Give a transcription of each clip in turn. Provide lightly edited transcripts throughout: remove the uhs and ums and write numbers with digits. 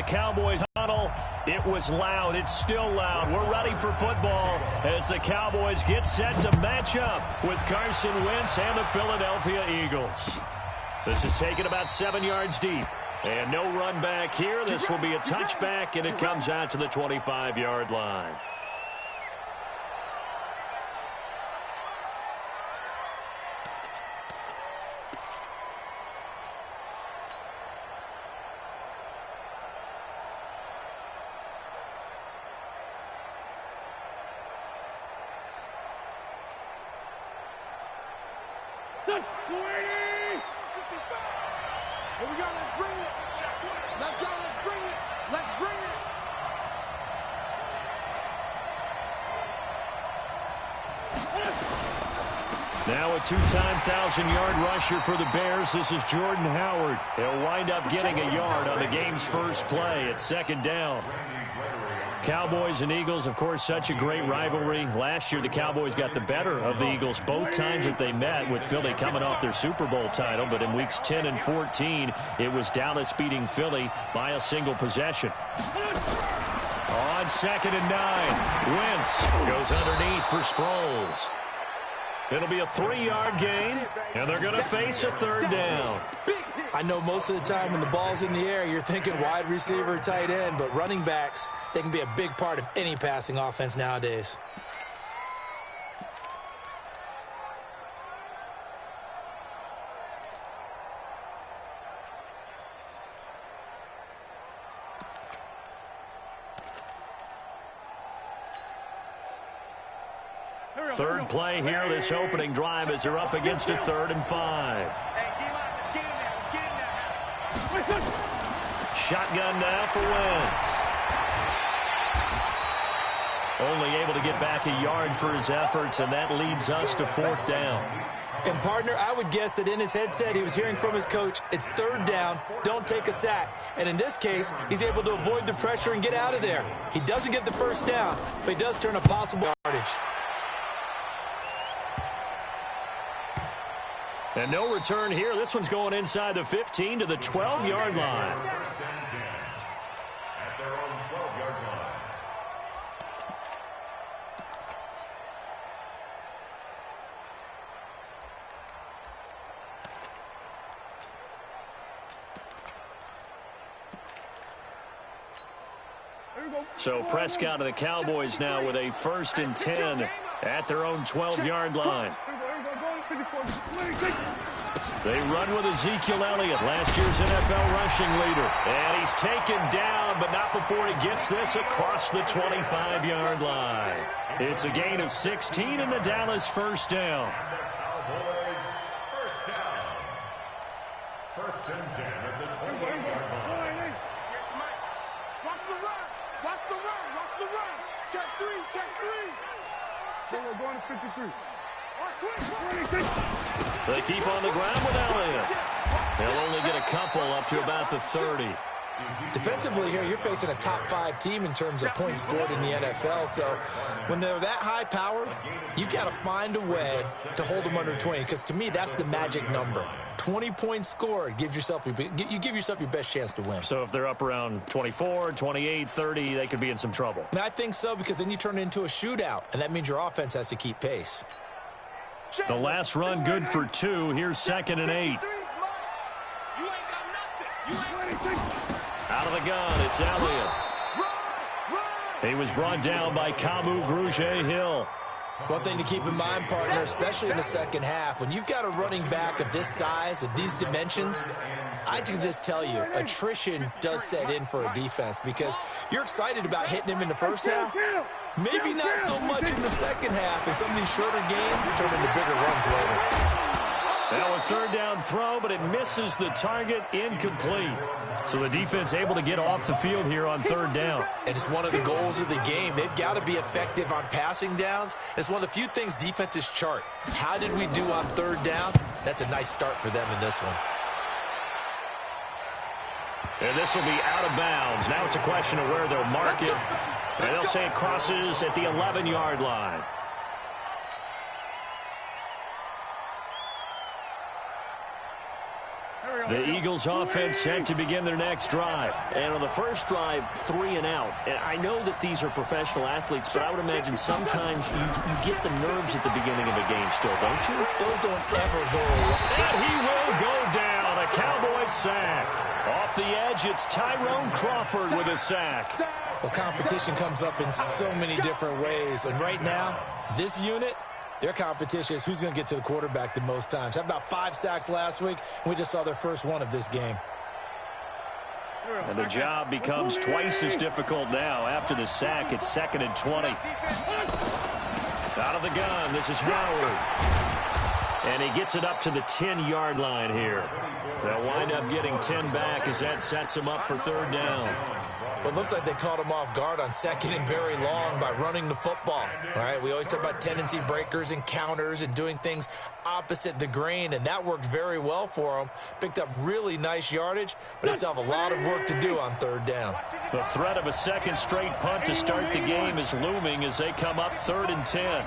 Cowboys huddle. It was loud. It's still loud. We're ready for football as the Cowboys get set to match up with Carson Wentz and the Philadelphia Eagles. This is taken about 7 yards deep. And no run back here. This will be a touchback, and it comes out to the 25-yard line. Here we go, let's bring it. Let's go, let's bring it. Let's bring it. Now a two-time 1,000-yard rusher for the Bears. This is Jordan Howard. He'll wind up getting a yard on the game's first play at second down. Cowboys and Eagles, of course, such a great rivalry. Last year, the Cowboys got the better of the Eagles both times that they met, with Philly coming off their Super Bowl title. But in weeks 10 and 14, it was Dallas beating Philly by a single possession. On 2nd and 9, Wentz goes underneath for Sproles. It'll be a 3-yard gain, and they're going to face a third down. I know most of the time when the ball's in the air, you're thinking wide receiver, tight end, but running backs, they can be a big part of any passing offense nowadays. Third play here, this opening drive, as they're up against a 3rd and 5. Shotgun now for Wentz. Only able to get back a yard for his efforts, and that leads us to 4th down. And, partner, I would guess that in his headset he was hearing from his coach, it's 3rd down, don't take a sack. And in this case, he's able to avoid the pressure and get out of there. He doesn't get the first down, but he does turn a possible yardage. And no return here. This one's going inside the 15 to the 12-yard line. At their own 12-yard line. So Prescott and the Cowboys now with a 1st and 10 at their own 12-yard line. They run with Ezekiel Elliott, last year's NFL rushing leader. And he's taken down, but not before he gets this across the 25-yard line. It's a gain of 16 and the Dallas first down. Cowboys first down. 1st and 10 at the 20-yard line. Watch the run. Watch the run. Watch the run. Check 3. Check 3. So we're going to 53. They keep on the ground with Elliott. They'll only get a couple up to about the 30. Defensively here, you're facing a top 5 team in terms of points scored in the NFL. So when they're that high powered, you've got to find a way to hold them under 20. Because to me, that's the magic number. 20 points scored gives yourself you give yourself your best chance to win. So if they're up around 24, 28, 30, they could be in some trouble. And I think so, because then you turn it into a shootout, and that means your offense has to keep pace. The last run good for 2. Here's 2nd and 8. Out of the gun, it's Elliott. He was brought down by Kamu Grugier-Hill. One thing to keep in mind, partner, especially in the second half, when you've got a running back of this size, of these dimensions, I can just tell you, attrition does set in for a defense, because you're excited about hitting him in the first half. Maybe not so much in the second half, and some of these shorter gains turn into bigger runs later. Now a 3rd down throw, but it misses the target, incomplete. So the defense able to get off the field here on 3rd down. And it's one of the goals of the game. They've got to be effective on passing downs. It's one of the few things defenses chart. How did we do on 3rd down? That's a nice start for them in this one. And this will be out of bounds. Now it's a question of where they'll mark it. And they'll say it crosses at the 11-yard line. The Eagles offense set to begin their next drive. And on the first drive, 3 and out. And I know that these are professional athletes, but I would imagine sometimes you get the nerves at the beginning of a game still, don't you? Those don't ever go away. And he will go down. A Cowboys sack. Off the edge, it's Tyrone Crawford with a sack. Well, competition comes up in so many different ways. And right now, this unit, their competition is who's going to get to the quarterback the most times. Had about 5 sacks last week, and we just saw their first one of this game. And the job becomes twice as difficult now. After the sack, it's 2nd and 20. Out of the gun, this is Howard. And he gets it up to the 10-yard line here. They'll wind up getting 10 back as that sets him up for 3rd down. Well, it looks like they caught him off guard on 2nd and very long by running the football. All right, we always talk about tendency breakers and counters and doing things opposite the grain, and that worked very well for them. Picked up really nice yardage, but they still have a lot of work to do on 3rd down. The threat of a second straight punt to start the game is looming as they come up 3rd and 10.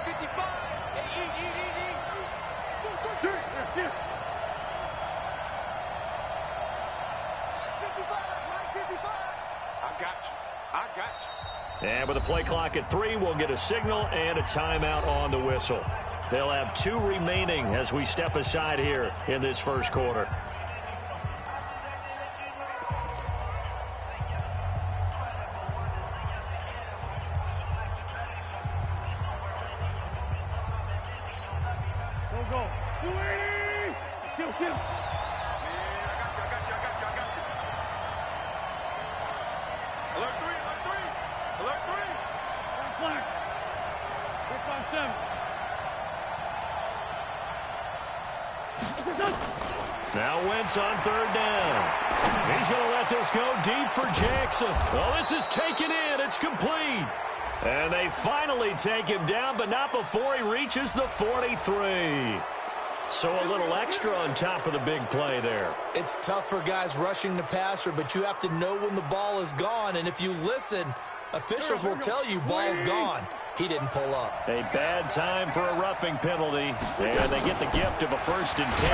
And with a play clock at 3, we'll get a signal and a timeout on the whistle. They'll have 2 remaining as we step aside here in this first quarter. Go. 280! Kill. Alert 3! Alert 3! Flag. 357. Now Wentz on 3rd down. He's going to let this go deep for Jackson. Oh, this is taken in. It's complete. And they finally take him down, but not before he reaches the 43. So a little extra on top of the big play there. It's tough for guys rushing the passer, but you have to know when the ball is gone. And if you listen, officials will tell you ball's gone. He didn't pull up. A bad time for a roughing penalty. And they get the gift of a 1st and 10.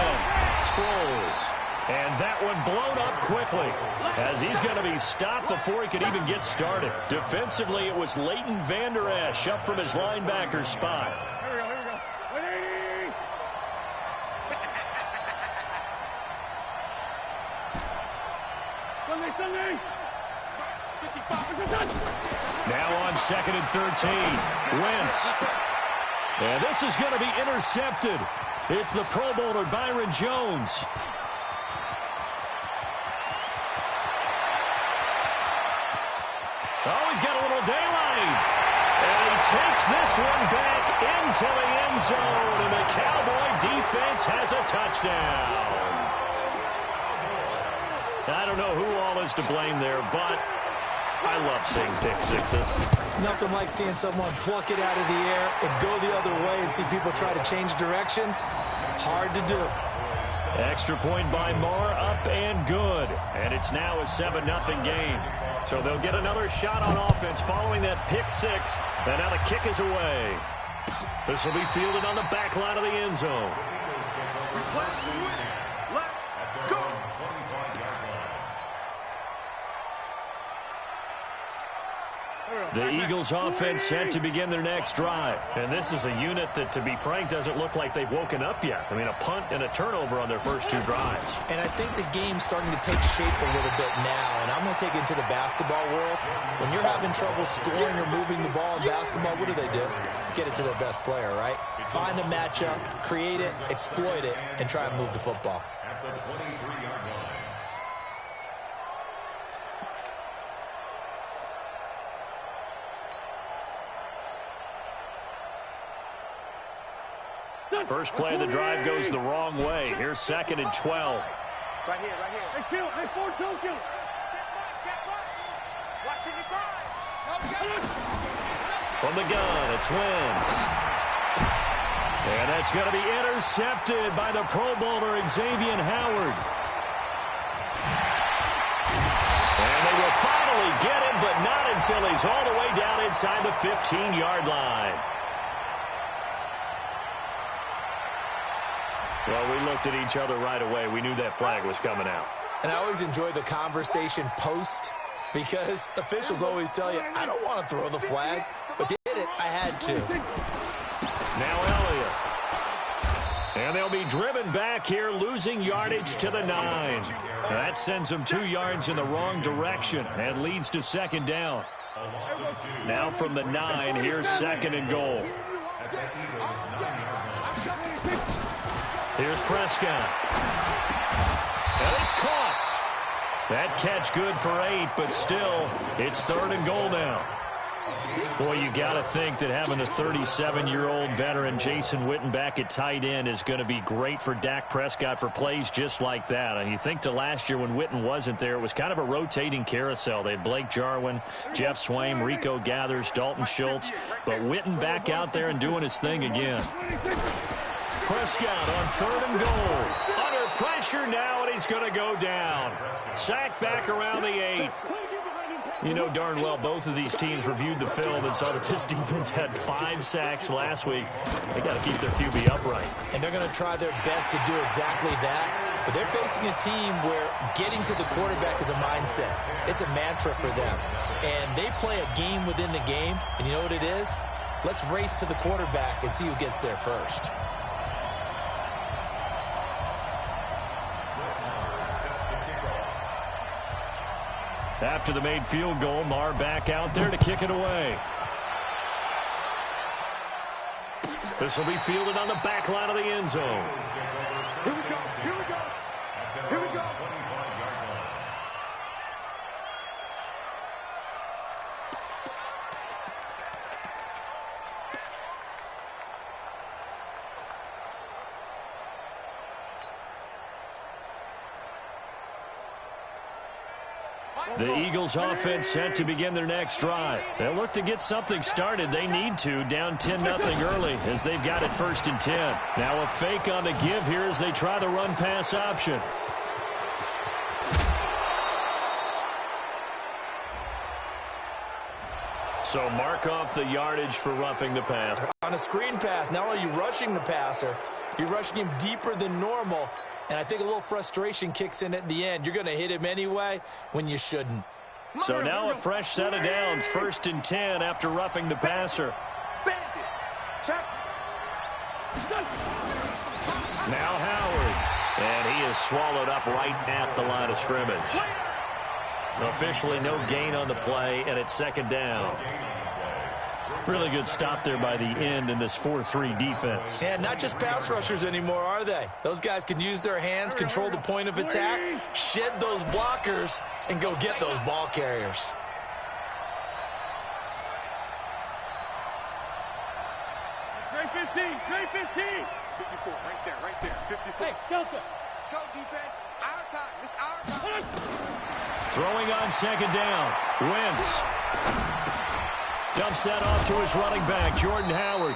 Sproles. And that one blown up quickly as he's going to be stopped before he could even get started. Defensively, it was Leighton Vander Esch up from his linebacker spot. Here we go. 180! Sunday! 55. Now on 2nd and 13. Wentz. And this is going to be intercepted. It's the Pro Bowler Byron Jones. Oh, he's got a little daylight. And he takes this one back into the end zone. And the Cowboy defense has a touchdown. I don't know who all is to blame there, but I love seeing pick sixes. Nothing like seeing someone pluck it out of the air and go the other way and see people try to change directions. Hard to do. Extra point by Marr, up and good. And it's now a 7-0 game. So they'll get another shot on offense following that pick six. And now the kick is away. This will be fielded on the back line of the end zone. The Eagles offense set to begin their next drive. And this is a unit that, to be frank, doesn't look like they've woken up yet. I mean, a punt and a turnover on their first 2 drives. And I think the game's starting to take shape a little bit now. And I'm going to take it to the basketball world. When you're having trouble scoring or moving the ball in basketball, what do? Get it to their best player, right? Find a matchup, create it, exploit it, and try and move the football. At the 23-yard line. First play of the drive goes the wrong way. Here's 2nd and 12. Right here. Hey, kill. Hey, 4-2, kill. From the gun, it's Wentz. And that's going to be intercepted by the Pro Bowler, Xavier Howard. And they will finally get him, but not until he's all the way down inside the 15-yard line. Well, we looked at each other right away. We knew that flag was coming out. And I always enjoy the conversation post because officials always tell you, I don't want to throw the flag, but did it, I had to. Now Elliott. And they'll be driven back here, losing yardage to the 9. That sends them 2 yards in the wrong direction and leads to second down. Now from the 9, here's second and goal. Here's Prescott. And it's caught. That catch good for 8, but still, it's third and goal now. Boy, you got to think that having the 37-year-old veteran Jason Witten back at tight end is going to be great for Dak Prescott for plays just like that. And you think to last year when Witten wasn't there, it was kind of a rotating carousel. They had Blake Jarwin, Jeff Swaim, Rico Gathers, Dalton Schultz. But Witten back out there and doing his thing again. Prescott on third and goal. Under pressure now, and he's going to go down. Sack back around the 8. You know darn well both of these teams reviewed the film and saw that this defense had 5 sacks last week. They got to keep their QB upright. And they're going to try their best to do exactly that. But they're facing a team where getting to the quarterback is a mindset. It's a mantra for them. And they play a game within the game. And you know what it is? Let's race to the quarterback and see who gets there first. After the made field goal, Marr back out there to kick it away. This will be fielded on the back line of the end zone. Here we go. Here we go. Here we go. The Eagles offense set to begin their next drive. They'll look to get something started. They need to, down 10-0 early as they've got it 1st and 10. Now a fake on the give here as they try the run-pass option. So mark off the yardage for roughing the pass. On a screen pass, not only are you rushing the passer, you're rushing him deeper than normal. And I think a little frustration kicks in at the end. You're going to hit him anyway when you shouldn't. So now a fresh set of downs, 1st and 10 after roughing the passer. Now Howard. And he is swallowed up right at the line of scrimmage. Officially no gain on the play, and it's second down. Really good stop there by the end in this 4-3 defense. And not just pass rushers anymore, are they? Those guys can use their hands, control the point of attack, shed those blockers, and go get those ball carriers. Great 15, great 15. 54, right there, 54. Hey, Delta. Let's go, defense. Our time, it's our time. Throwing on second down. Wentz dumps that off to his running back, Jordan Howard.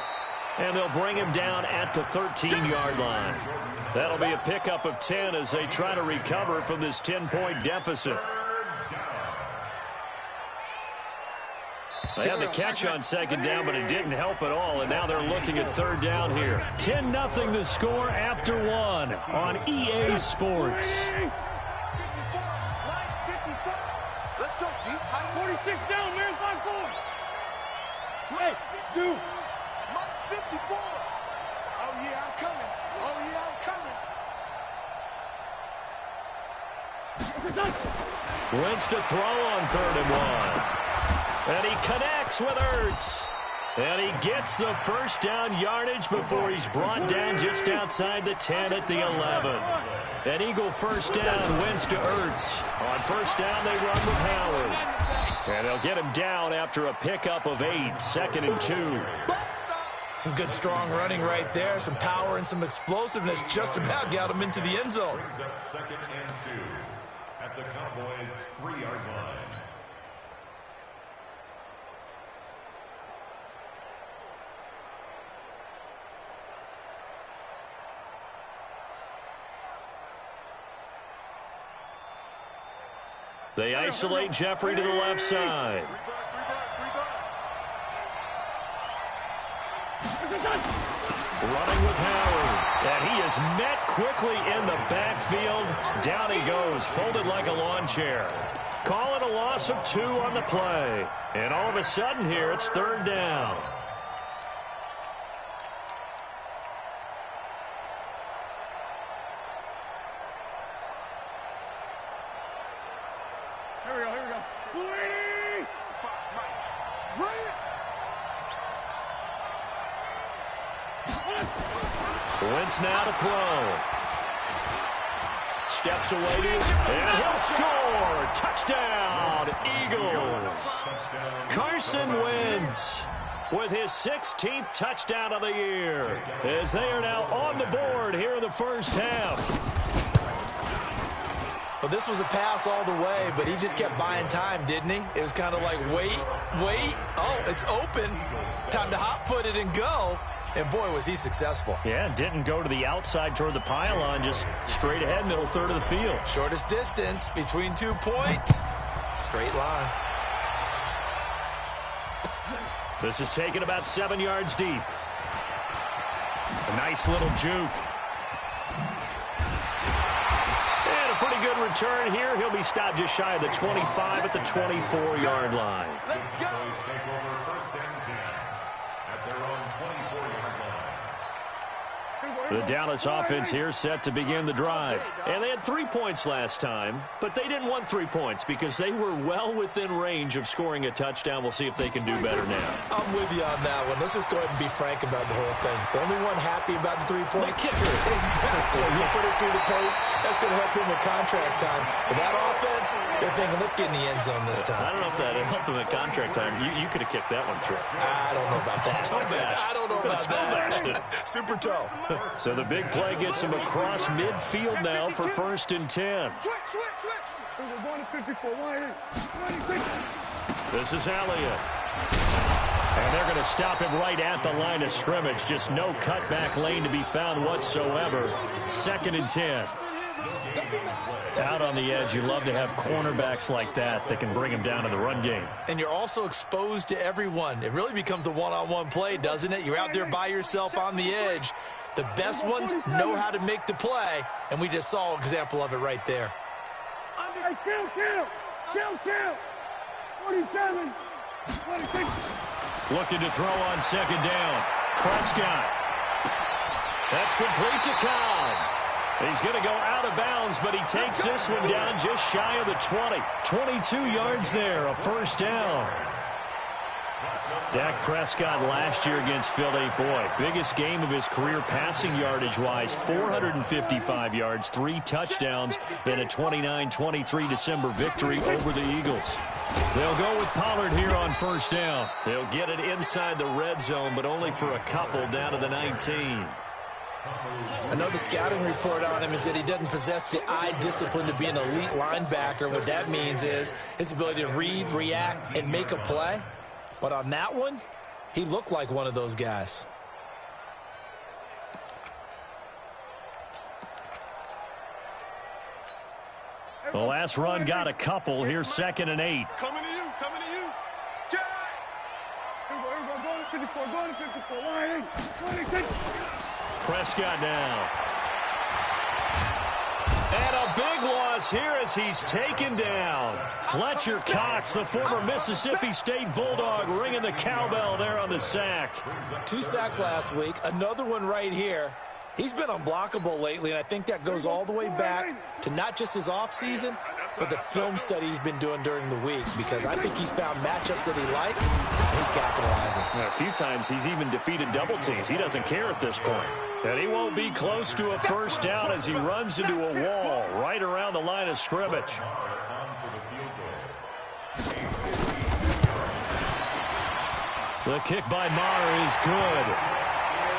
And they'll bring him down at the 13-yard line. That'll be a pickup of 10 as they try to recover from this 10-point deficit. They had the catch on second down, but it didn't help at all, and now they're looking at third down here. 10-0 the score after 1 on EA Sports. Let's go, deep tight. 46 down, man, 5-4. Hey, 2. Mike 54. Oh, yeah, I'm coming. Oh, yeah, I'm coming. Wentz to throw on 3rd and 1. And he connects with Ertz. And he gets the first down yardage before he's brought down just outside the 10 at the 11. An Eagle first down, Wentz to Ertz. On first down, they run with Howard. And they'll get him down after a pickup of 8, 2nd and 2. Some good, strong running right there. Some power and some explosiveness just about got him into the end zone. Brings up 2nd and 2 at the Cowboys' 3-yard line. They isolate Jeffrey to the left side. Running with Howard. And he is met quickly in the backfield. Down he goes, folded like a lawn chair. Call it a loss of 2 on the play. And all of a sudden here, it's 3rd down. Here we go. Wentz now to throw. Steps away to his, and he'll score. Touchdown, Eagles. Carson Wentz with his 16th touchdown of the year, as they are now on the board here in the first half. Well, this was a pass all the way, but he just kept buying time, didn't he? It was kind of like, wait. Oh, it's open. Time to hot-foot it and go. And, boy, was he successful. Yeah, didn't go to the outside toward the pylon, just straight ahead, middle third of the field. Shortest distance between 2 points. Straight line. This is taken about 7 yards deep. A nice little juke. And a pretty good return here. He'll be stopped just shy of the 25 at the 24-yard line. Let's go. Take over 1st and 10 at their own 24-yard line. The Dallas offense here set to begin the drive. And they had 3 points last time, but they didn't want 3 points because they were well within range of scoring a touchdown. We'll see if they can do better now. I'm with you on that one. Let's just go ahead and be frank about the whole thing. The only one happy about the 3-point kicker. Exactly. You put it through the post. That's going to help him with contract time. But that offense, they're thinking, let's get in the end zone this time. I don't know if that helped him at contract time. You could have kicked that one through. I don't know about that. I don't know about that. Super toe. So the big play gets him across midfield now for 1st and 10. Switch. We're going to 54. 26. This is Elliott. And they're going to stop him right at the line of scrimmage. Just no cutback lane to be found whatsoever. 2nd and 10. Out on the edge, you love to have cornerbacks like that can bring him down in the run game. And you're also exposed to everyone. It really becomes a one-on-one play, doesn't it? You're out there by yourself on the edge. The best ones know how to make the play, and we just saw an example of it right there. Kill. 47. 26. Looking to throw on 2nd down. Prescott. That's complete to Cobb. He's going to go out of bounds, but he takes this one down just shy of the 20. 22 yards there, a 1st down. Dak Prescott last year against Philly, boy, biggest game of his career passing yardage-wise, 455 yards, 3 touchdowns in a 29-23 December victory over the Eagles. They'll go with Pollard here on 1st down. They'll get it inside the red zone, but only for a couple down to the 19. I know the scouting report on him is that he doesn't possess the eye discipline to be an elite linebacker. What that means is his ability to read, react, and make a play. But on that one, he looked like one of those guys. The last run got a couple. Here's 2nd and 8. Coming to you. Jack. Here we go. Going to 54. Line 26. Prescott now. And a big loss here as he's taken down. Fletcher Cox, the former Mississippi State Bulldog, ringing the cowbell there on the sack. 2 sacks last week, another one right here. He's been unblockable lately, and I think that goes all the way back to not just his offseason, but the film study he's been doing during the week, because I think he's found matchups that he likes, and he's capitalizing. A few times he's even defeated double teams. He doesn't care at this point. And he won't be close to a 1st down as he runs into a wall right around the line of scrimmage. The kick by Maher is good.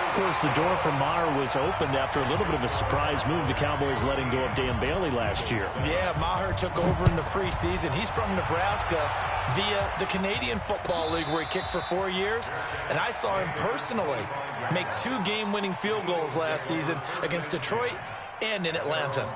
Of course, the door for Maher was opened after a little bit of a surprise move. The Cowboys letting go of Dan Bailey last year. Yeah, Maher took over in the preseason. He's from Nebraska via the Canadian Football League, where he kicked for 4 years. And I saw him personally make 2 game-winning field goals last season against Detroit and in Atlanta.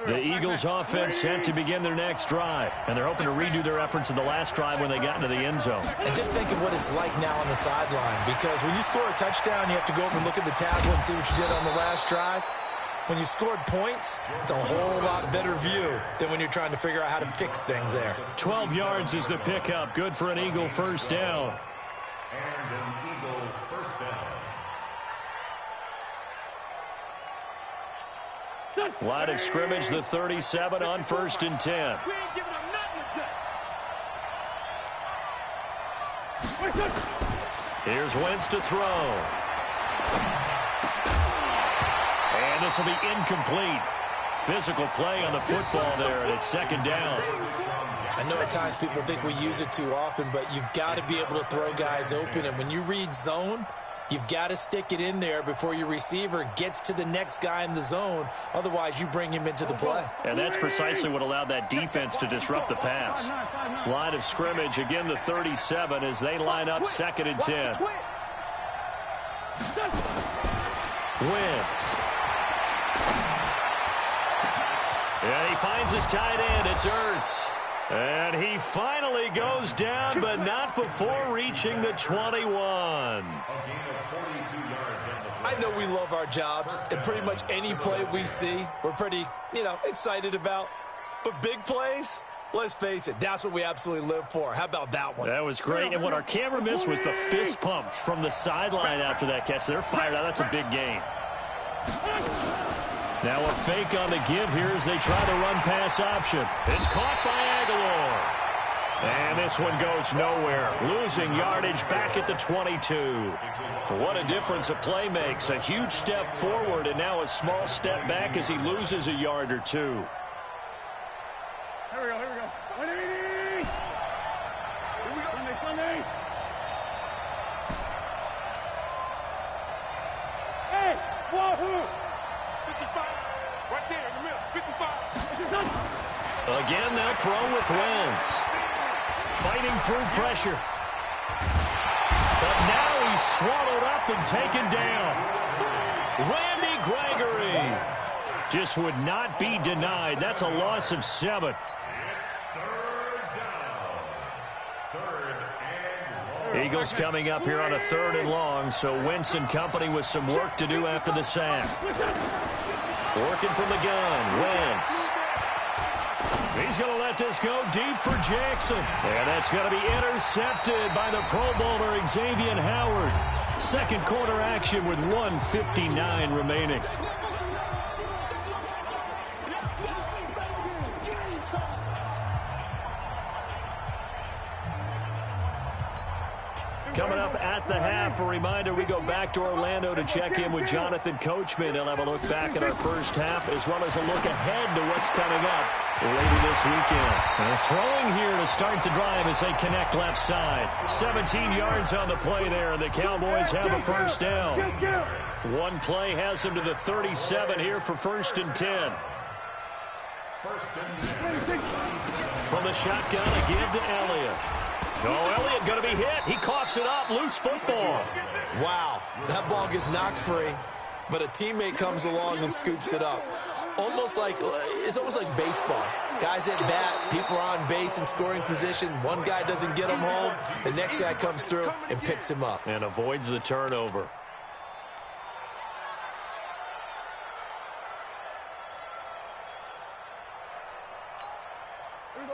The Eagles offense set to begin their next drive, and they're hoping to redo their efforts in the last drive when they got into the end zone. And just think of what it's like now on the sideline, because when you score a touchdown, you have to go over and look at the tablet and see what you did on the last drive. When you scored points, it's a whole lot better view than when you're trying to figure out how to fix things there. 12 yards is the pickup. Good for an Eagle first down. And an Eagle first down. Line of scrimmage, the 37 on 1st and 10. We ain't giving them nothing to Here's Wentz to throw. And this will be incomplete. Physical play on the football there, and it's 2nd down. I know at times people think we use it too often, but you've got to be able to throw guys open. And when you read zone, you've got to stick it in there before your receiver gets to the next guy in the zone. Otherwise, you bring him into the play. And that's precisely what allowed that defense to disrupt the pass. Line of scrimmage, again the 37 as they line up 2nd and 10. Wentz. And he finds his tight end. It's Ertz. And he finally goes down, but not before reaching the 21. I know we love our jobs, and pretty much any play we see, we're pretty, excited about. But big plays, let's face it, that's what we absolutely live for. How about that one? That was great. And what our camera missed was the fist pump from the sideline after that catch. They're fired out. That's a big gain. Now a fake on the give here as they try the run-pass option. It's caught by Aguilar. And this one goes nowhere. Losing yardage back at the 22. What a difference a play makes. A huge step forward and now a small step back as he loses a yard or two. Here we go. Here we go. Sunday. Hey, wahoo! 55. Right there in the middle. 55. Again, they'll throw with Wentz. Fighting through pressure. But now he's swallowed up and taken down. Randy Gregory just would not be denied. That's a loss of 7. It's 3rd down. 3rd and long. Eagles coming up here on a 3rd and long, so Wentz and company with some work to do after the sack. Working from the gun, Wentz. He's going to let this go deep for Jackson. And that's going to be intercepted by the Pro Bowler Xavier Howard. 2nd quarter action with 1:59 remaining. Coming up at the half, a reminder, we go back to Orlando to check in with Jonathan Coachman. He'll have a look back at our first half as well as a look ahead to what's coming up later this weekend. And throwing here to start the drive as they connect left side. 17 yards on the play there, and the Cowboys have a first down. One play has them to the 37 here for 1st and 10. From the shotgun, a give to Elliott. Oh, Elliott going to be hit. He coughs it up. Loose football. Wow, that ball gets knocked free, but a teammate comes along and scoops it up. It's almost like baseball. Guys at bat, people are on base in scoring position. One guy doesn't get him home. The next guy comes through and picks him up. And avoids the turnover.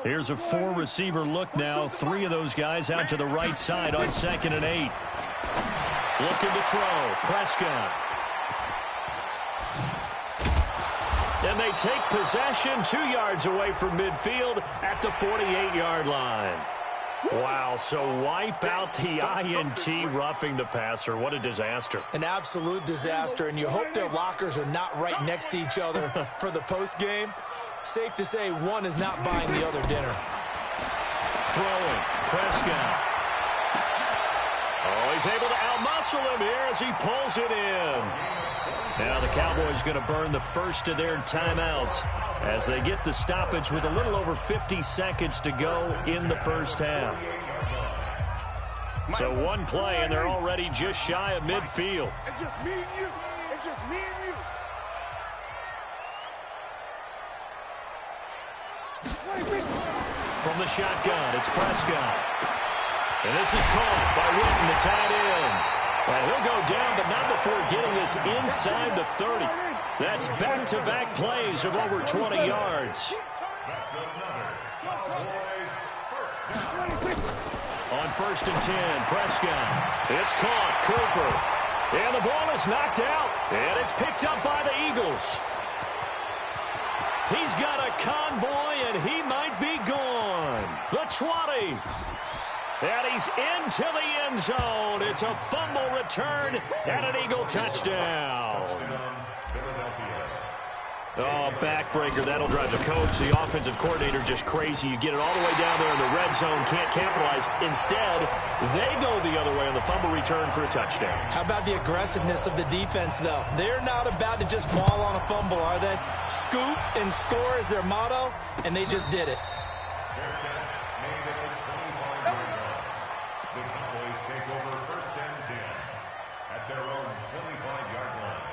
Here's a 4-receiver look now. 3 of those guys out to the right side on 2nd and 8. Looking to throw. Prescott. And they take possession 2 yards away from midfield at the 48-yard line. Wow, so wipe out the INT roughing the passer. What a disaster. An absolute disaster, and you hope their lockers are not right next to each other for the postgame. Safe to say one is not buying the other dinner. Throwing. Prescott. Oh, he's able to outmuscle him here as he pulls it in. Now the Cowboys going to burn the first of their timeouts as they get the stoppage with a little over 50 seconds to go in the first half. So one play, and they're already just shy of midfield. It's just me and you. It's just me and you. From the shotgun, it's Prescott. And this is caught by Witten, the tight end. And he'll go down, but not before getting us inside the 30. That's back-to-back plays of over 20 yards. That's another Cowboys first down. On 1st and 10, Prescott. It's caught, Cooper. And the ball is knocked out. And it's picked up by the Eagles. He's got a convoy, and he might be gone. The 20. And he's into the end zone. It's a fumble return and an Eagle touchdown. Oh, backbreaker. That'll drive the coach, the offensive coordinator, just crazy. You get it all the way down there in the red zone, can't capitalize. Instead, they go the other way on the fumble return for a touchdown. How about the aggressiveness of the defense, though? They're not about to just fall on a fumble, are they? Scoop and score is their motto, and they just did it. The Cowboys take over 1st and 10 at their own 25-yard line.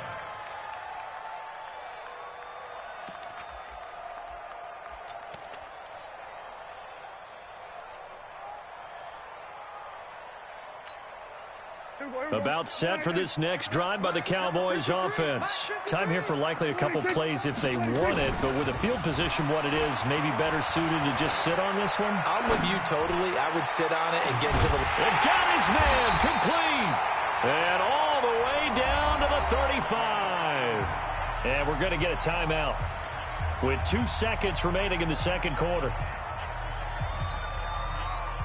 About set for this next drive by the Cowboys offense. Time here for likely a couple plays if they want it, but with the field position what it is, maybe better suited to just sit on this one? I'm with you totally. I would sit on it and get to the... And got his man complete. And all the way down to the 35. And we're going to get a timeout with 2 seconds remaining in the second quarter.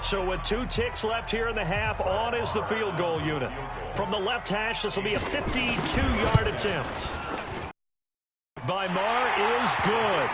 So with 2 ticks left here in the half, on is the field goal unit. From the left hash, this will be a 52-yard attempt. By Marr is good.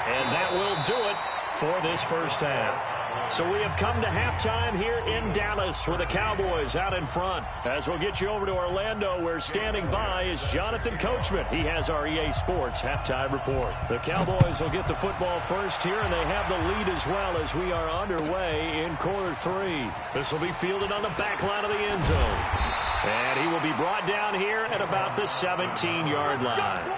And that will do it for this first half. So we have come to halftime here in Dallas with the Cowboys out in front. As we'll get you over to Orlando, where standing by is Jonathan Coachman. He has our EA Sports halftime report. The Cowboys will get the football first here, and they have the lead as well as we are underway in quarter 3. This will be fielded on the back line of the end zone. And he will be brought down here at about the 17-yard line.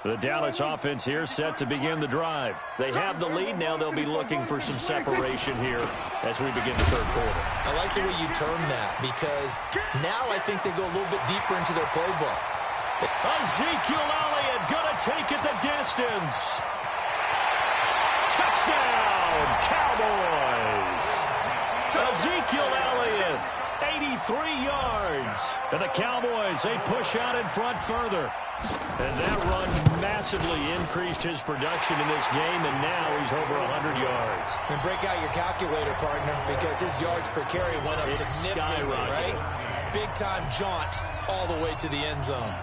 The Dallas offense here set to begin the drive. They have the lead. Now they'll be looking for some separation here as we begin the third quarter. I like the way you term that because now I think they go a little bit deeper into their playbook. Ezekiel Elliott going to take it the distance. Touchdown, Cowboys. Ezekiel Elliott, 83 yards. And the Cowboys, they push out in front further. And that run massively increased his production in this game, and now he's over 100 yards. And break out your calculator, partner, because his yards per carry went up significantly, right? Big-time jaunt all the way to the end zone.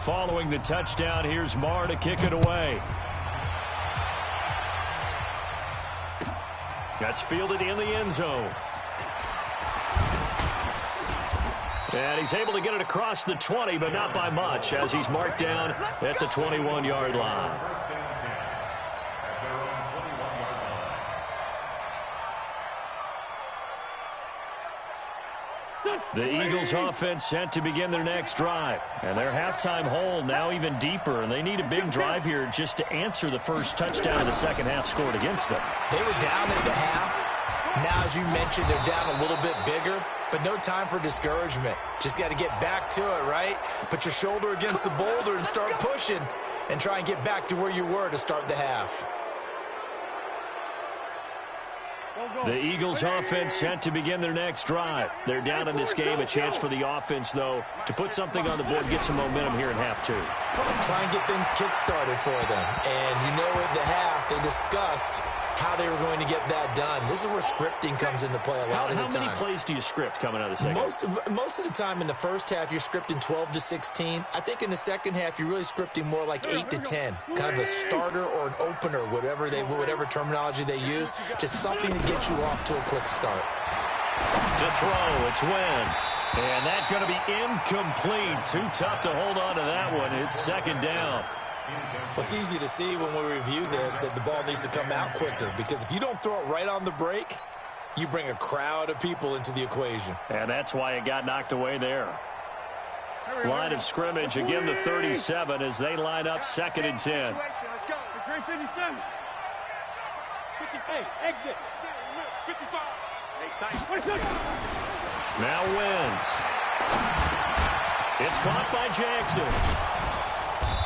Following the touchdown, here's Marr to kick it away. That's fielded in the end zone. And he's able to get it across the 20, but not by much, as he's marked down at the 21-yard line. The Eagles offense set to begin their next drive. And their halftime hole now even deeper, and they need a big drive here just to answer the first touchdown of the second half scored against them. They were down at the half. Now, as you mentioned, they're down a little bit bigger, but no time for discouragement. Just got to get back to it, right? Put your shoulder against the boulder and start pushing and try and get back to where you were to start the half. The Eagles offense set to begin their next drive. They're down in this game. A chance for the offense, though, to put something on the board, get some momentum here in half 2. Try and get things kick-started for them. And you know at the half, they discussed how they were going to get that done. This is where scripting comes into play a lot of the time. How many plays do you script coming out of the second? Most of the time in the first half, you're scripting 12 to 16. I think in the second half, you're really scripting more like 8 to 10. Kind of a starter or an opener, whatever terminology they use. Just something to get you off to a quick start. To throw, it's Wentz. And that's going to be incomplete. Too tough to hold on to that one. It's second down. Well, it's easy to see when we review this that the ball needs to come out quicker, because if you don't throw it right on the break, you bring a crowd of people into the equation. And that's why it got knocked away there. Line of scrimmage, again the 37 as they line up 2nd and 10. Let's go. 57. 58. Exit. 55. Now wins. It's caught by Jackson.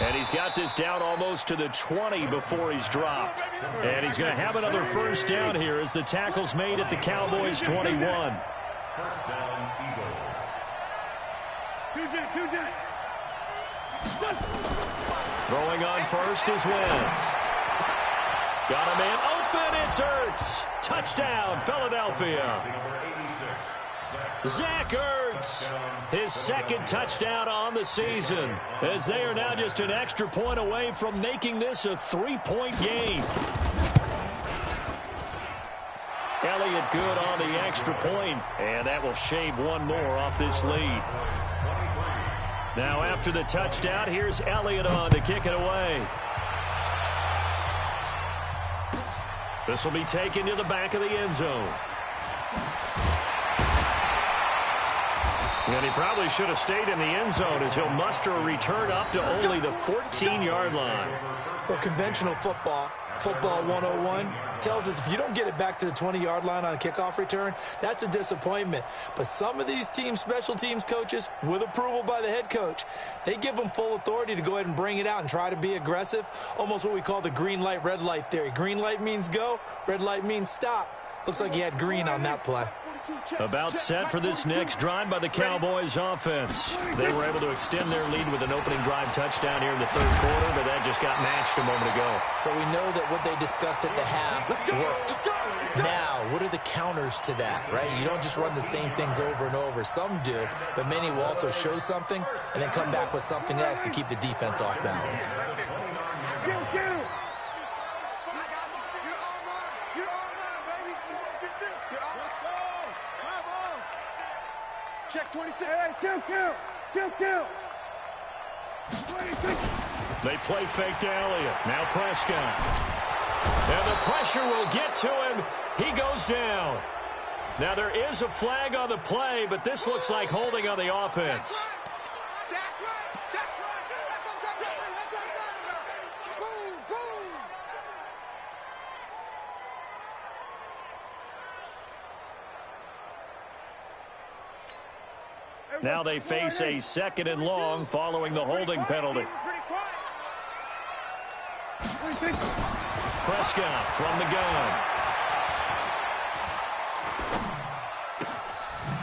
And he's got this down almost to the 20 before he's dropped. And he's going to have another first down here as the tackle's made at the Cowboys' 21. First down, Eagles. Throwing on first is Wentz. Got a man open. It's Ertz. Touchdown, Philadelphia. Zach Ertz, his 2nd touchdown on the season, as they are now just an extra point away from making this a 3-point game. Elliott good on the extra point, and that will shave one more off this lead. Now after the touchdown, here's Elliott on to kick it away. This will be taken to the back of the end zone. And he probably should have stayed in the end zone as he'll muster a return up to only the 14-yard line. Well, conventional football 101, tells us if you don't get it back to the 20-yard line on a kickoff return, that's a disappointment. But some of these teams, special teams coaches, with approval by the head coach, they give them full authority to go ahead and bring it out and try to be aggressive, almost what we call the green light, red light theory. Green light means go, red light means stop. Looks like he had green on that play. About set for this next drive by the Cowboys offense. They were able to extend their lead with an opening drive touchdown here in the 3rd quarter, but that just got matched a moment ago. So we know that what they discussed at the half worked. Now, what are the counters to that, right? You don't just run the same things over and over. Some do, but many will also show something and then come back with something else to keep the defense off balance. Check 26. Hey, kill. 26. They play fake to Elliott. Now Prescott. And the pressure will get to him. He goes down. Now there is a flag on the play, but this looks like holding on the offense. That's right. Boom. Now they face a 2nd and long following the holding penalty. Prescott from the gun.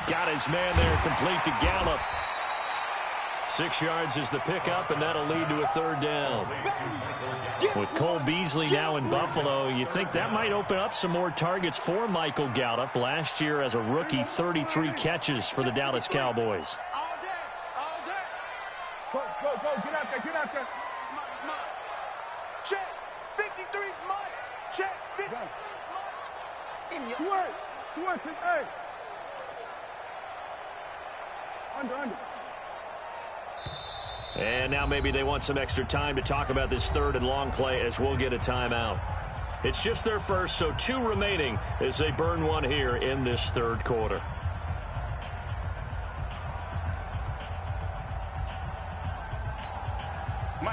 Got his man there complete to Gallup. 6 yards is the pickup, and that'll lead to a 3rd down. With Cole Beasley now in Buffalo, you think that might open up some more targets for Michael Gallup. Last year as a rookie, 33 catches for the Dallas Cowboys. All day. Go. Get out there. Check. 53's mine. Check. 50. In your... Stuart. Hey. Under. And now maybe they want some extra time to talk about this 3rd and long play as we'll get a timeout. It's just their first, so 2 remaining as they burn one here in this 3rd quarter.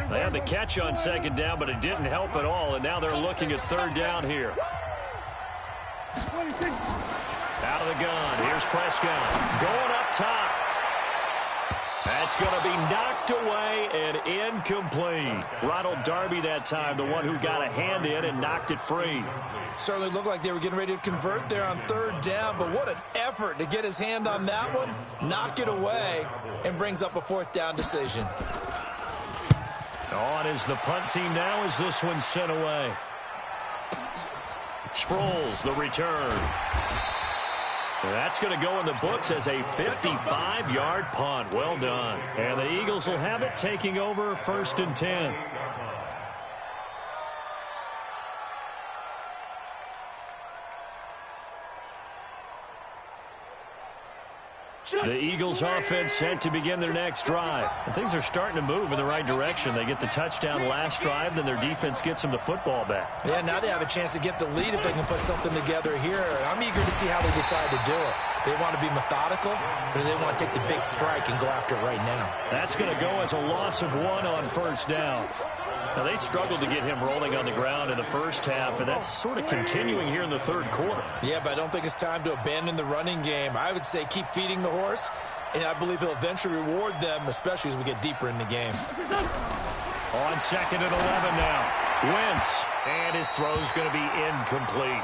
They had the catch on 2nd down, but it didn't help at all, and now they're looking at 3rd down here. Out of the gun, here's Prescott going up top. That's going to be knocked away and incomplete. Ronald Darby that time, the one who got a hand in and knocked it free. Certainly looked like they were getting ready to convert there on 3rd down, but what an effort to get his hand on that one, knock it away, and brings up a 4th down decision. On is the punt team now as this one's sent away. Sproles, the return. That's going to go in the books as a 55-yard punt. Well done. And the Eagles will have it, taking over 1st and 10. The Eagles offense set to begin their next drive. And things are starting to move in the right direction. They get the touchdown last drive, then their defense gets them the football back. Yeah, now they have a chance to get the lead if they can put something together here. I'm eager to see how they decide to do it. They want to be methodical, or do they want to take the big strike and go after it right now? That's going to go as a loss of 1 on first down. Now, they struggled to get him rolling on the ground in the first half, and that's sort of continuing here in the third quarter. Yeah, but I don't think it's time to abandon the running game. I would say keep feeding the horse, and I believe he'll eventually reward them, especially as we get deeper in the game. On 2nd and 11 now. Wentz, and his throw's going to be incomplete.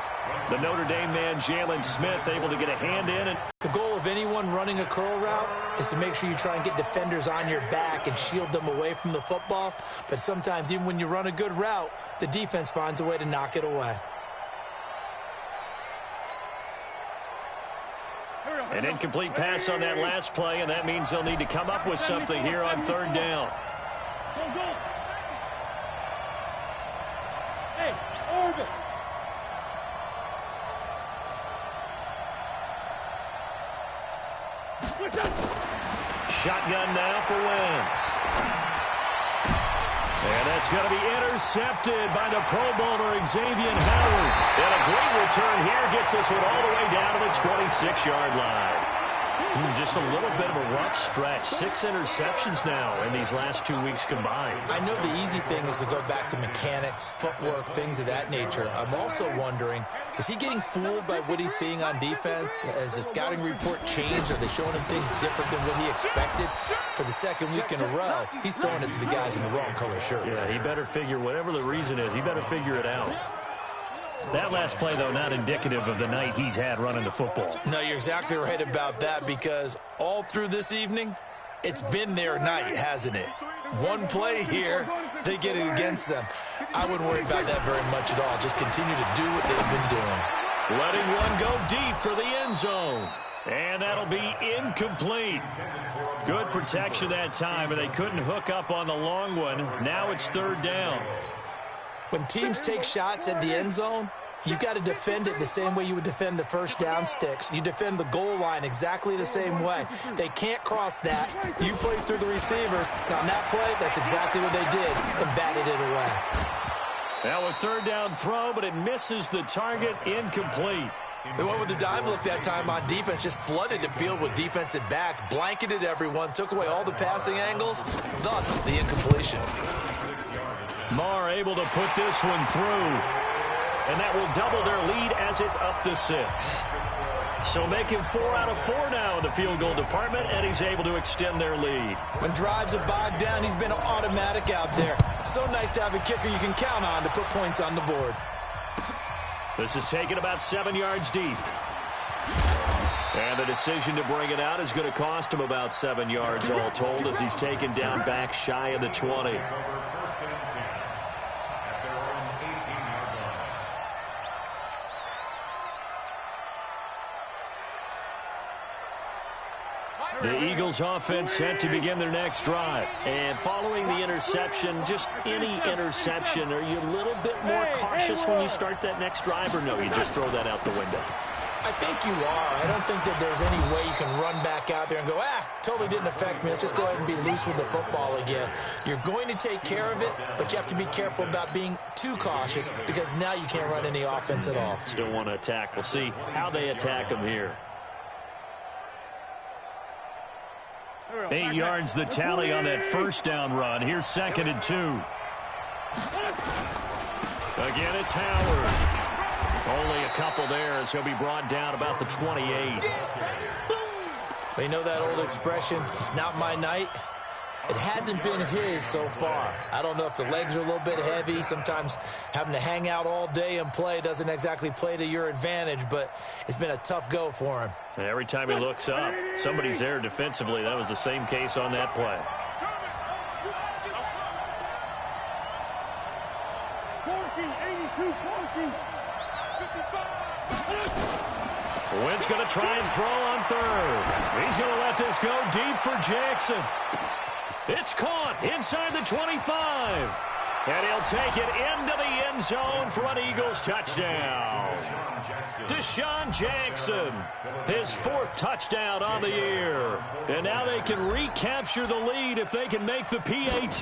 The Notre Dame man, Jalen Smith, able to get a hand in. And the goal of anyone running a curl route is to make sure you try and get defenders on your back and shield them away from the football. But sometimes, even when you run a good route, the defense finds a way to knock it away. An incomplete pass on that last play, and that means they'll need to come up with something here on 3rd down. Hey, Orbit. Shotgun now for Wentz. And that's going to be intercepted by the Pro Bowler, Xavier Howard. And a great return here gets this one all the way down to the 26-yard line. Just a little bit of a rough stretch. 6 interceptions now in these last 2 weeks combined. I know the easy thing is to go back to mechanics, footwork, things of that nature. I'm also wondering, is he getting fooled by what he's seeing on defense? Has the scouting report changed? Are they showing him things different than what he expected? For the 2nd week in a row, he's throwing it to the guys in the wrong color shirts. Yeah, he better figure, whatever the reason is, he better figure it out. That last play, though, not indicative of the night he's had running the football. No, you're exactly right about that, because all through this evening, it's been their night, hasn't it? One play here, they get it against them. I wouldn't worry about that very much at all. Just continue to do what they've been doing. Letting one go deep for the end zone. And that'll be incomplete. Good protection that time, and they couldn't hook up on the long one. Now it's 3rd down. When teams take shots at the end zone, you've got to defend it the same way you would defend the first down sticks. You defend the goal line exactly the same way. They can't cross that. You play through the receivers. Now, on that play, that's exactly what they did and batted it away. Now a 3rd down throw, but it misses the target, incomplete. They went with the dive look that time on defense, just flooded the field with defensive backs, blanketed everyone, took away all the passing angles, thus the incompletion. Marr able to put this one through, and that will double their lead as it's up to 6. So making 4 out of 4 now in the field goal department, and he's able to extend their lead. When drives have bogged down, he's been automatic out there. So nice to have a kicker you can count on to put points on the board. This is taken about 7 yards deep. And the decision to bring it out is going to cost him about 7 yards all told, as he's taken down back shy of the 20. The Eagles offense set to begin their next drive. And following the interception, just any interception, are you a little bit more cautious when you start that next drive, or no, you just throw that out the window? I think you are. I don't think that there's any way you can run back out there and go, totally didn't affect me. Let's just go ahead and be loose with the football again. You're going to take care of it, but you have to be careful about being too cautious, because now you can't run any offense at all. Still want to attack. We'll see how they attack them here. 8 yards the tally on that first down run. Here's 2nd and 2. Again, it's Howard. Only a couple there, as he'll be brought down about the 28. Well, you know that old expression, it's not my night? It hasn't been his so far. I don't know if the legs are a little bit heavy. Sometimes having to hang out all day and play doesn't exactly play to your advantage, but it's been a tough go for him. And every time he looks up, somebody's there defensively. That was the same case on that play. 14-82-14. Wentz going to try and throw on 3rd. He's going to let this go deep for Jackson. It's caught inside the 25. And he'll take it into the end zone for an Eagles touchdown. Deshaun Jackson, his 4th touchdown on the year. And now they can recapture the lead if they can make the PAT.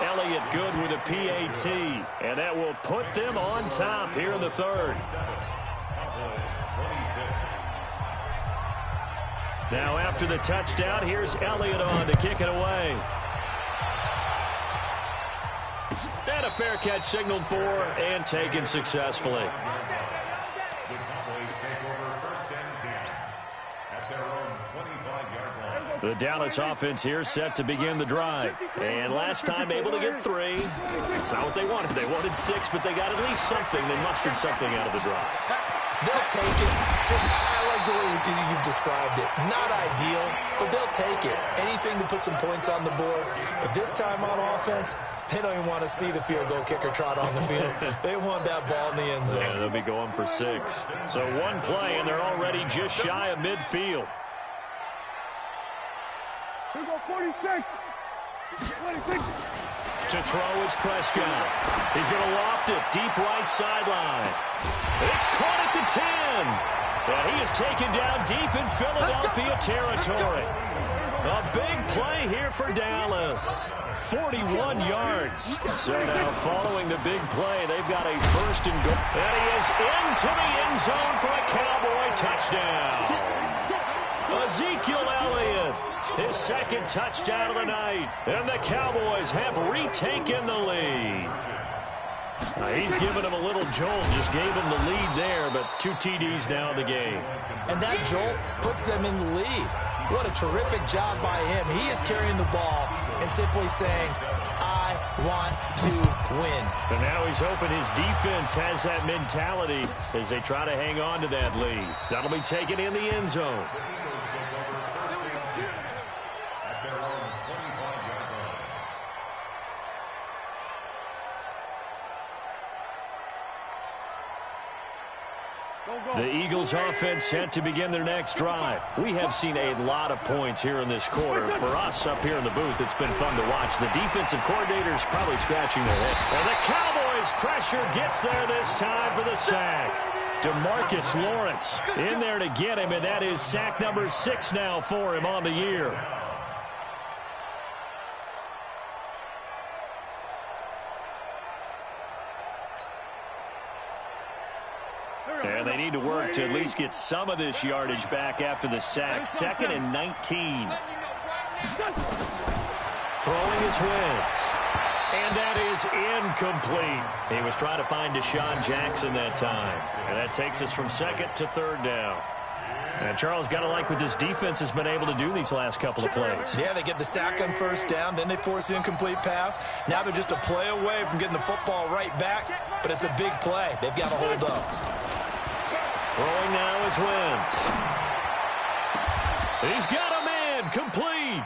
Elliott good with a PAT, and that will put them on top here in the 3rd. Now after the touchdown, here's Elliott on to kick it away. And a fair catch signaled for and taken successfully. The Dallas offense here set to begin the drive. And last time able to get 3. It's not what they wanted. They wanted 6, but they got at least something. They mustered something out of the drive. They'll take it. I like the way you've described it. Not ideal, but they'll take it. Anything to put some points on the board. But this time on offense, they don't even want to see the field goal kicker trot on the field. They want that ball in the end zone. Yeah, they'll be going for 6. So one play, and they're already just shy of midfield. Here go 46. 26. To throw is Prescott. He's going to loft it deep right sideline. It's caught at the 10. And he is taken down deep in Philadelphia territory. A big play here for Dallas. 41 yards. So now following the big play, they've got a 1st and goal. And he is into the end zone for a Cowboy touchdown. Ezekiel Elliott, his 2nd touchdown of the night. And the Cowboys have retaken the lead. He's given him a little jolt, just gave him the lead there, but 2 TDs now in the game. And that jolt puts them in the lead. What a terrific job by him. He is carrying the ball and simply saying, I want to win. And now he's hoping his defense has that mentality as they try to hang on to that lead. That'll be taken in the end zone. The Eagles offense set to begin their next drive. We have seen a lot of points here in this quarter. For us up here in the booth, it's been fun to watch. The defensive coordinator's probably scratching their head. And the Cowboys' pressure gets there this time for the sack. DeMarcus Lawrence in there to get him, and that is sack number 6 now for him on the year. And they need to work to at least get some of this yardage back after the sack. 2nd and 19. Throwing his Wentz. And that is incomplete. He was trying to find Deshaun Jackson that time. And that takes us from 2nd to 3rd down. And Charles, got to like what this defense has been able to do these last couple of plays. Yeah, they get the sack on 1st down, then they force the incomplete pass. Now they're just a play away from getting the football right back, but it's a big play. They've got to hold up. Throwing now is Wentz. He's got a man complete.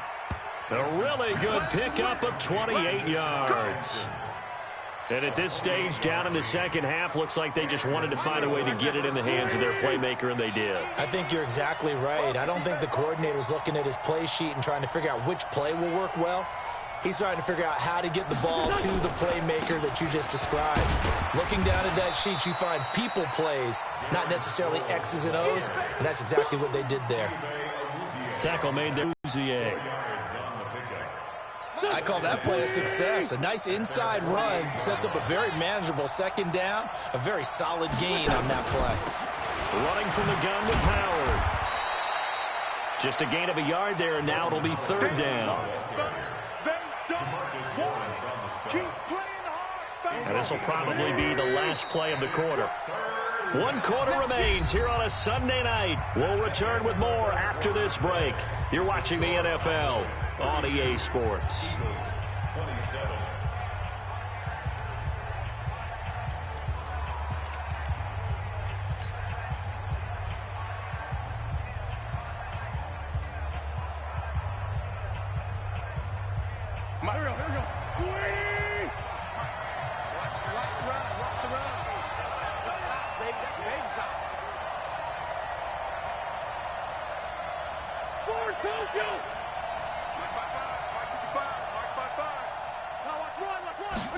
A really good pickup of 28 yards. And at this stage, down in the 2nd half, looks like they just wanted to find a way to get it in the hands of their playmaker, and they did. I think you're exactly right. I don't think the coordinator's looking at his play sheet and trying to figure out which play will work well. He's trying to figure out how to get the ball to the playmaker that you just described. Looking down at that sheet, you find people plays, not necessarily X's and O's, and that's exactly what they did there. Tackle made there. I call that play a success. A nice inside run sets up a very manageable 2nd down, a very solid gain on that play. Running from the gun with Howard. Just a gain of a yard there, and now it'll be 3rd down. And this will probably be the last play of the quarter. 1 quarter remains here on a Sunday night. We'll return with more after this break. You're watching the NFL on EA Sports.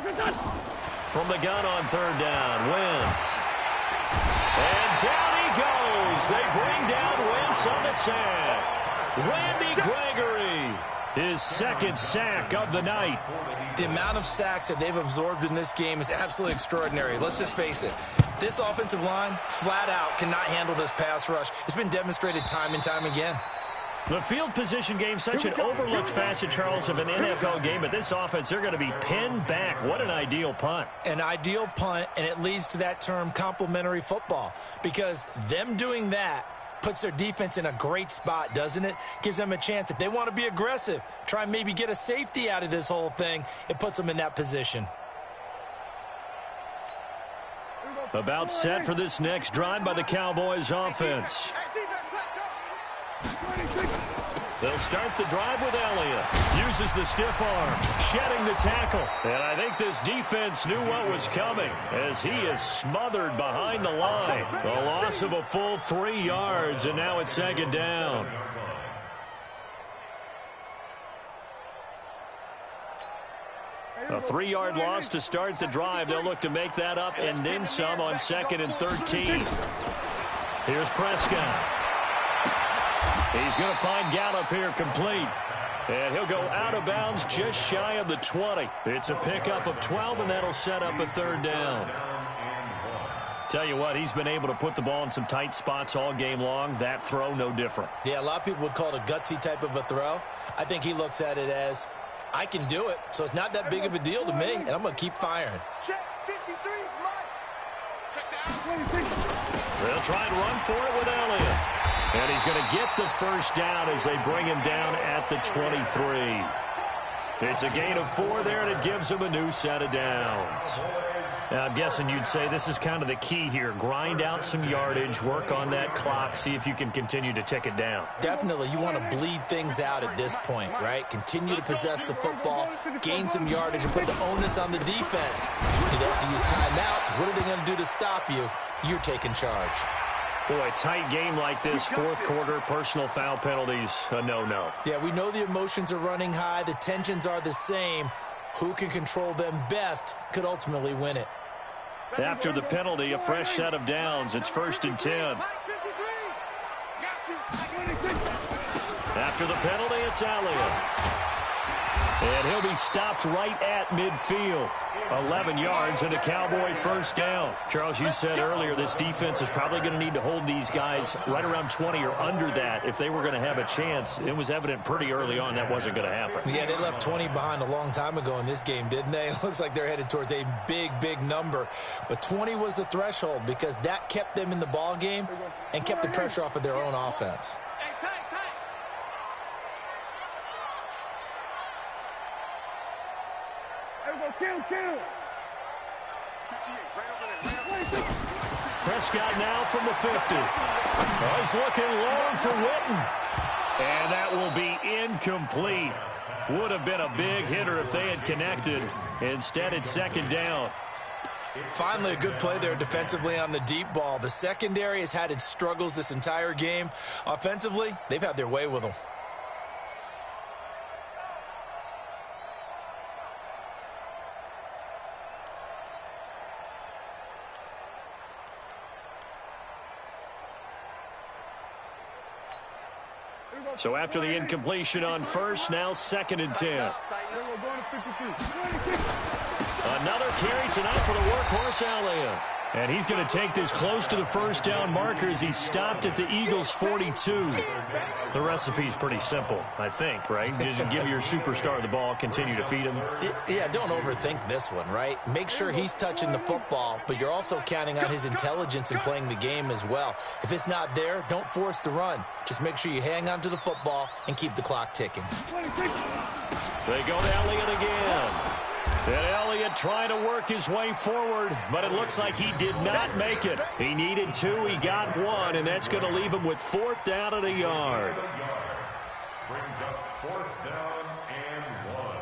From the gun on third down, Wentz. And down he goes. They bring down Wentz on the sack. Randy Gregory, his second sack of the night. The amount of sacks that they've absorbed in this game is absolutely extraordinary. Let's just face it. This offensive line, flat out, cannot handle this pass rush. It's been demonstrated time and time again. The field position game, such an overlooked facet, Charles, of an NFL game. But this offense, they're going to be pinned back. What an ideal punt. An ideal punt, and it leads to that term complementary football. Because them doing that puts their defense in a great spot, doesn't it? Gives them a chance. If they want to be aggressive, try and maybe get a safety out of this whole thing, it puts them in that position. About set for this next drive by the Cowboys offense. They'll start the drive with Elliott. Uses the stiff arm, shedding the tackle. And I think this defense knew what was coming as he is smothered behind the line. The loss of a full 3 yards, and now it's second down. A 3-yard loss to start the drive. They'll look to make that up and then some on 2nd and 13. Here's Prescott. He's going to find Gallup here complete. And he'll go out of bounds just shy of the 20. It's a pickup of 12, and that'll set up a third down. Tell you what, he's been able to put the ball in some tight spots all game long. That throw, no different. Yeah, a lot of people would call it a gutsy type of a throw. I think he looks at it as, I can do it, so it's not that big of a deal to me, and I'm going to keep firing. Check 53 is mine. Check down. They'll try and run for it with Elliott. And he's going to get the first down as they bring him down at the 23. It's a gain of 4 there, and it gives him a new set of downs. Now, I'm guessing you'd say this is kind of the key here. Grind out some yardage, work on that clock, see if you can continue to tick it down. Definitely, you want to bleed things out at this point, right? Continue to possess the football, gain some yardage, and put the onus on the defense. Do they have to use timeouts? What are they going to do to stop you? You're taking charge. Boy, a tight game like this, fourth quarter, personal foul penalties, a no-no. Yeah, we know the emotions are running high. The tensions are the same. Who can control them best could ultimately win it. After the penalty, a fresh set of downs. It's 1st and 10. After the penalty, it's Elliott. And he'll be stopped right at midfield. 11 yards and a Cowboy first down. Charles, you said earlier this defense is probably going to need to hold these guys right around 20 or under that if they were going to have a chance. It was evident pretty early on that wasn't going to happen. Yeah, they left 20 behind a long time ago in this game, didn't they? It looks like they're headed towards a big, big number. But 20 was the threshold because that kept them in the ball game and kept the pressure off of their own offense. Kill. Prescott now from the 50. Oh, he's looking long for Witten. And that will be incomplete. Would have been a big hitter if they had connected. Instead, it's second down. Finally, a good play there defensively on the deep ball. The secondary has had its struggles this entire game. Offensively, they've had their way with them. So after the incompletion on first, now 2nd and 10. Another carry tonight for the workhorse Elliott. And he's going to take this close to the first down marker as he's stopped at the Eagles' 42. The recipe's pretty simple, I think, right? Just give your superstar the ball, continue to feed him. Yeah, don't overthink this one, right? Make sure he's touching the football, but you're also counting on his intelligence in playing the game as well. If it's not there, don't force the run. Just make sure you hang on to the football and keep the clock ticking. They go to Elliott again. And Elliott trying to work his way forward, but it looks like he did not make it. He needed 2, he got 1, and that's going to leave him with 4th down and a yard. Brings up 4th down and 1.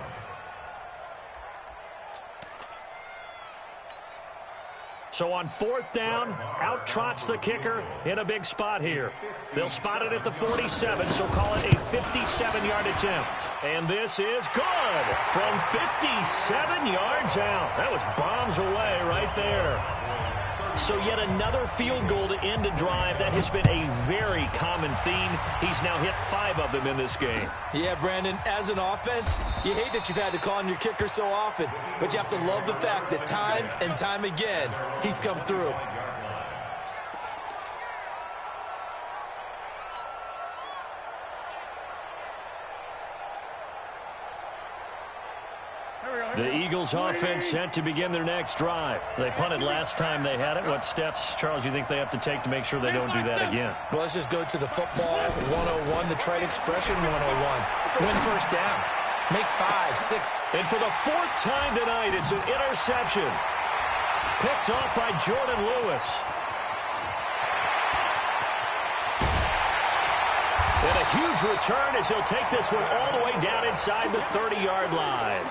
So on 4th down, out trots the kicker in a big spot here. They'll spot it at the 47, so call it a 57-yard attempt. And this is good from 57 yards out. That was bombs away right there. So yet another field goal to end a drive. That has been a very common theme. He's now hit 5 of them in this game. Yeah, Brandon, as an offense, you hate that you've had to call on your kicker so often, but you have to love the fact that time and time again, he's come through. The Eagles offense set to begin their next drive. They punted last time they had it. What steps, Charles, you think they have to take to make sure they don't do that again? Well, let's just go to the football 101, the trade expression 101. Win first down. Make 5, 6. And for the 4th time tonight, it's an interception. Picked off by Jordan Lewis. And a huge return as he'll take this one all the way down inside the 30-yard line.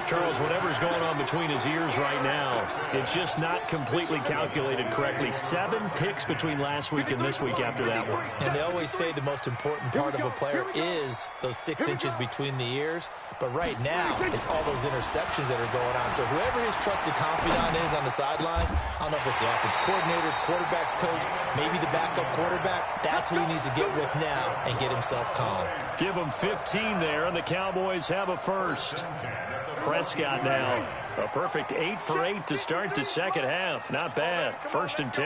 Charles, whatever's going on between his ears right now, it's just not completely calculated correctly. 7 picks between last week and this week after that one. And they always say the most important part of a player is those 6 inches between the ears. But right now, it's all those interceptions that are going on. So whoever his trusted confidant is on the sidelines, I don't know if it's the offense coordinator, quarterback's coach, maybe the backup quarterback, that's who he needs to get with now and get himself calm. Give him 15 there, and the Cowboys have a first. Prescott now, a perfect 8 for 8 to start the second half. Not bad. 1st and 10.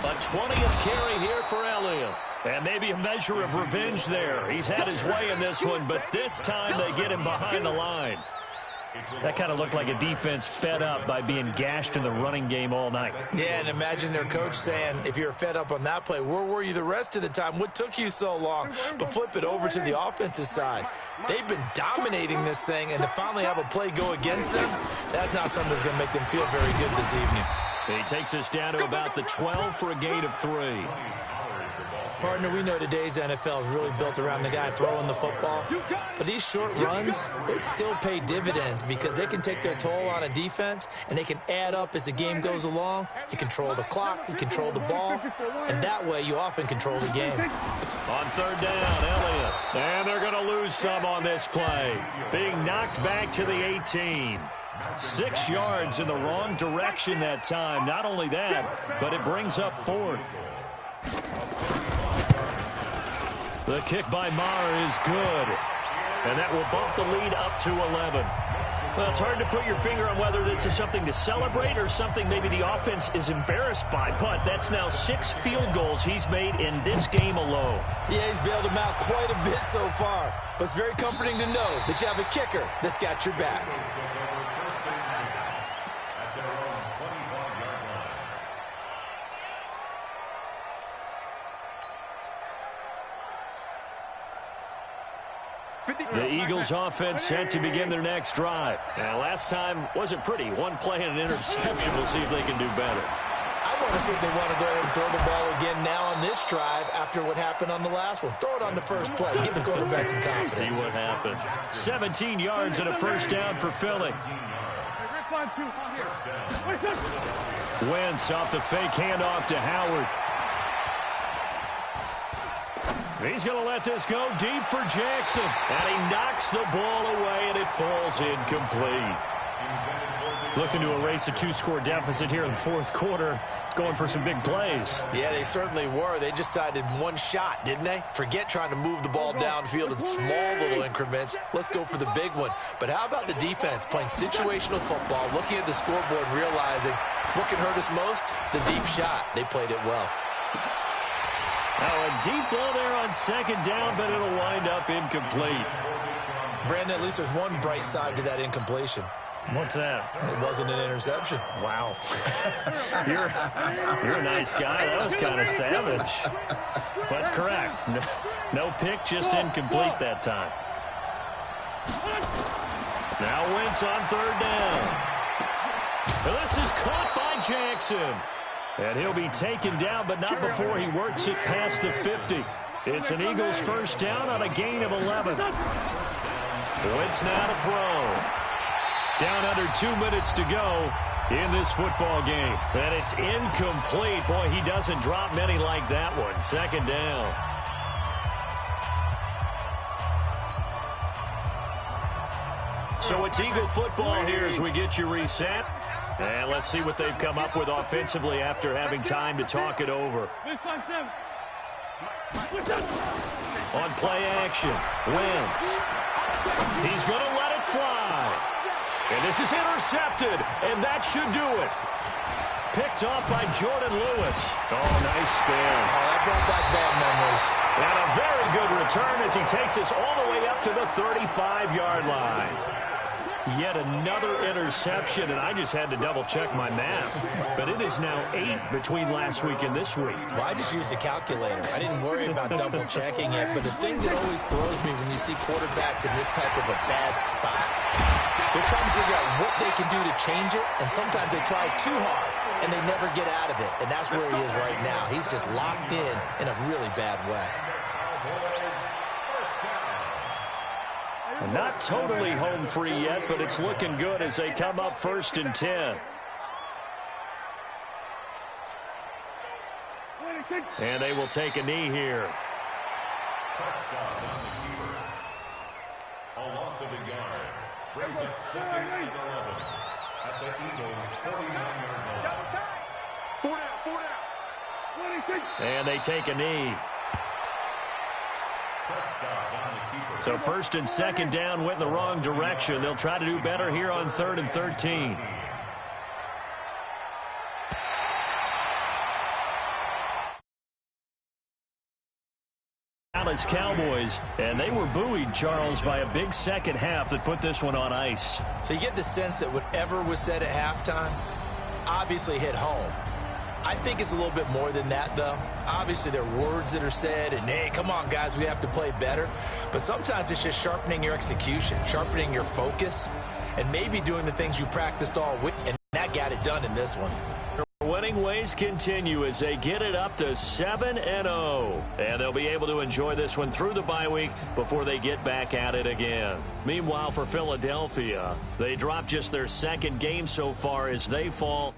A 20th carry here for Elliott. And maybe a measure of revenge there. He's had his way in this one, but this time they get him behind the line. That kind of looked like a defense fed up by being gashed in the running game all night. Yeah, and imagine their coach saying, if you're fed up on that play, where were you the rest of the time? What took you so long? But flip it over to the offensive side. They've been dominating this thing, and to finally have a play go against them, that's not something that's going to make them feel very good this evening. He takes us down to about the 12 for a gain of 3. Partner, we know today's NFL is really built around the guy throwing the football. But these short runs, they still pay dividends because they can take their toll on a defense, and they can add up as the game goes along. You control the clock, you control the ball, and that way you often control the game. On 3rd down, Elliott. And they're going to lose some on this play. Being knocked back to the 18. 6 yards in the wrong direction that time. Not only that, but it brings up 4th. The kick by Maher is good. And that will bump the lead up to 11. Well, it's hard to put your finger on whether this is something to celebrate or something maybe the offense is embarrassed by. But that's now 6 field goals he's made in this game alone. Yeah, he's bailed them out quite a bit so far. But it's very comforting to know that you have a kicker that's got your back. The Eagles offense set to begin their next drive. Now, last time wasn't pretty. 1 play and an interception. We'll see if they can do better. I want to see if they want to go ahead and throw the ball again now on this drive after what happened on the last one. Throw it on the first play. Give the quarterback some confidence. See what happens. 17 yards and a first down for Philly. Wentz off the fake handoff to Howard. He's going to let this go deep for Jackson. And he knocks the ball away, and it falls incomplete. Looking to erase a 2-score deficit here in the 4th quarter. Going for some big plays. Yeah, they certainly were. They just decided one shot, didn't they? Forget trying to move the ball downfield in small little increments. Let's go for the big one. But how about the defense playing situational football, looking at the scoreboard and realizing what can hurt us most? The deep shot. They played it well. Now a deep ball there on 2nd down, but it'll wind up incomplete. Brandon, at least there's one bright side to that incompletion. What's that? It wasn't an interception. Wow. You're a nice guy. That was kind of savage. But correct. No pick, just incomplete that time. Now Wentz on 3rd down. This is caught by Jackson. And he'll be taken down, but not before he works it past the 50. It's an Eagles first down on a gain of 11. Wentz now to throw. Down under 2 minutes to go in this football game. And it's incomplete. Boy, he doesn't drop many like that one. Second down. So it's Eagle football here as we get you reset. And let's see what they've come up with offensively after having time to talk it over. On play action, Wentz. He's going to let it fly. And this is intercepted, and that should do it. Picked off by Jordan Lewis. Oh, nice spin. Oh, that brought back bad memories. And a very good return as he takes us all the way up to the 35-yard line. Yet another interception, and I just had to double-check my math. But it is now 8 between last week and this week. Well, I just used a calculator. I didn't worry about double-checking it. But the thing that always throws me when you see quarterbacks in this type of a bad spot, they're trying to figure out what they can do to change it, and sometimes they try too hard, and they never get out of it. And that's where he is right now. He's just locked in a really bad way. Not totally home free yet, but it's looking good as they come up 1st and 10. And they will take a knee here. A loss of a yard brings up 2nd and 11 at the Eagles' 49-yard line. 4 down. And they take a knee. So 1st and 2nd down went in the wrong direction. They'll try to do better here on 3rd and 13. Dallas Cowboys, and they were buoyed, Charles, by a big second half that put this one on ice. So you get the sense that whatever was said at halftime obviously hit home. I think it's a little bit more than that, though. Obviously, there are words that are said, and, hey, come on, guys, we have to play better. But sometimes it's just sharpening your execution, sharpening your focus, and maybe doing the things you practiced all week, and that got it done in this one. Winning ways continue as they get it up to 7-0. And they'll be able to enjoy this one through the bye week before they get back at it again. Meanwhile, for Philadelphia, they dropped just their 2nd game so far as they fall